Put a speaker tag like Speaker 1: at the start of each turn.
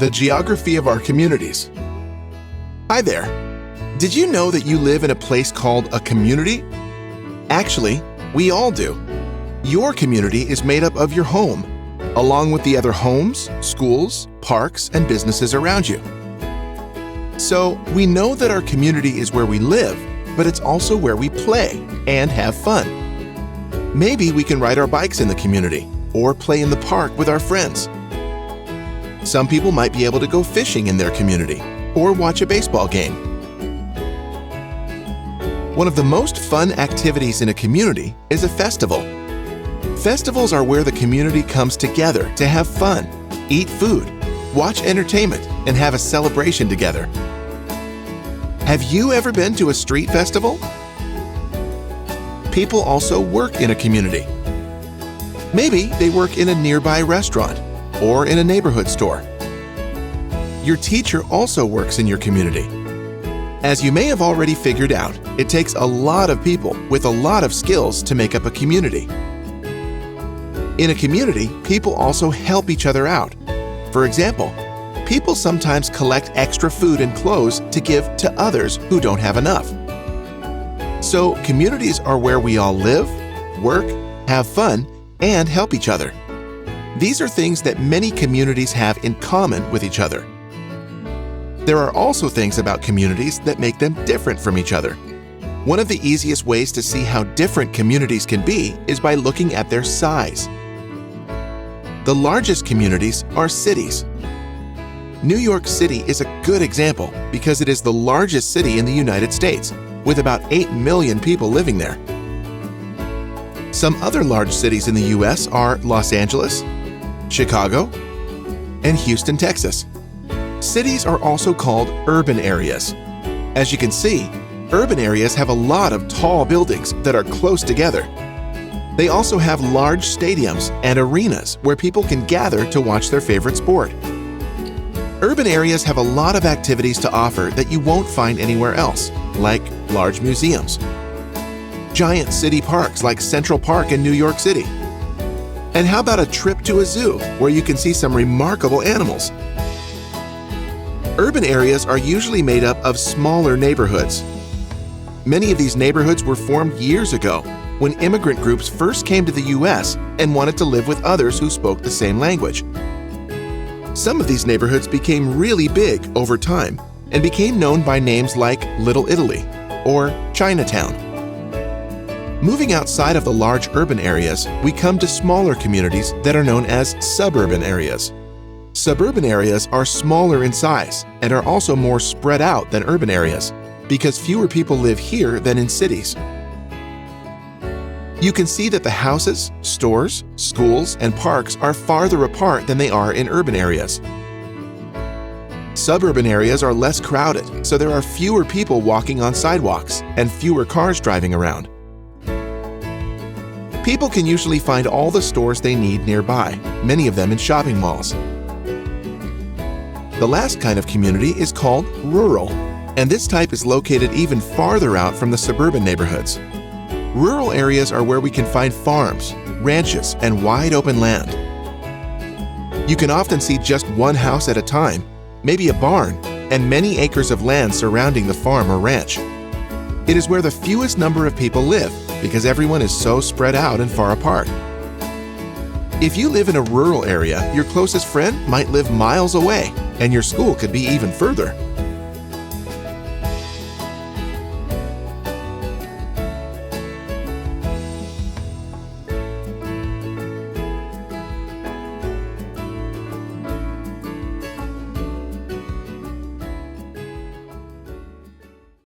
Speaker 1: the geography of our communities. Hi there. Did you know that you live in a place called a community? Actually, we all do. Your community is made up of your home, along with the other homes, schools, parks, and businesses around you. So, we know that our community is where we live, but it's also where we play and have fun. Maybe we can ride our bikes in the community or play in the park with our friends. Some people might be able to go fishing in their community or watch a baseball game. One of the most fun activities in a community is a festival. Festivals are where the community comes together to have fun, eat food, watch entertainment, and have a celebration together. Have you ever been to a street festival? People also work in a community. Maybe they work in a nearby restaurant or in a neighborhood store. Your teacher also works in your community. As you may have already figured out, it takes a lot of people with a lot of skills to make up a community. In a community, people also help each other out. For example, people sometimes collect extra food and clothes to give to others who don't have enough. So, communities are where we all live, work, have fun, and help each other. These are things that many communities have in common with each other. There are also things about communities that make them different from each other. One of the easiest ways to see how different communities can be is by looking at their size. The largest communities are cities. New York City is a good example because it is the largest city in the United States, with about 8 million people living there. Some other large cities in the U.S. are Los Angeles, Chicago, and Houston, Texas. Cities are also called urban areas. As you can see, urban areas have a lot of tall buildings that are close together. They also have large stadiums and arenas where people can gather to watch their favorite sport. Urban areas have a lot of activities to offer that you won't find anywhere else, like large museums, giant city parks like Central Park in New York City. And how about a trip to a zoo where you can see some remarkable animals? Urban areas are usually made up of smaller neighborhoods. Many of these neighborhoods were formed years ago when immigrant groups first came to the U.S. and wanted to live with others who spoke the same language. Some of these neighborhoods became really big over time and became known by names like Little Italy or Chinatown. Moving outside of the large urban areas, we come to smaller communities that are known as suburban areas. Suburban areas are smaller in size and are also more spread out than urban areas because fewer people live here than in cities. You can see that the houses, stores, schools, and parks are farther apart than they are in urban areas. Suburban areas are less crowded, so there are fewer people walking on sidewalks and fewer cars driving around. People can usually find all the stores they need nearby, many of them in shopping malls. The last kind of community is called rural, and this type is located even farther out from the suburban neighborhoods. Rural areas are where we can find farms, ranches, and wide open land. You can often see just one house at a time, maybe a barn, and many acres of land surrounding the farm or ranch. It is where the fewest number of people live because everyone is so spread out and far apart. If you live in a rural area, your closest friend might live miles away, and your school could be even further.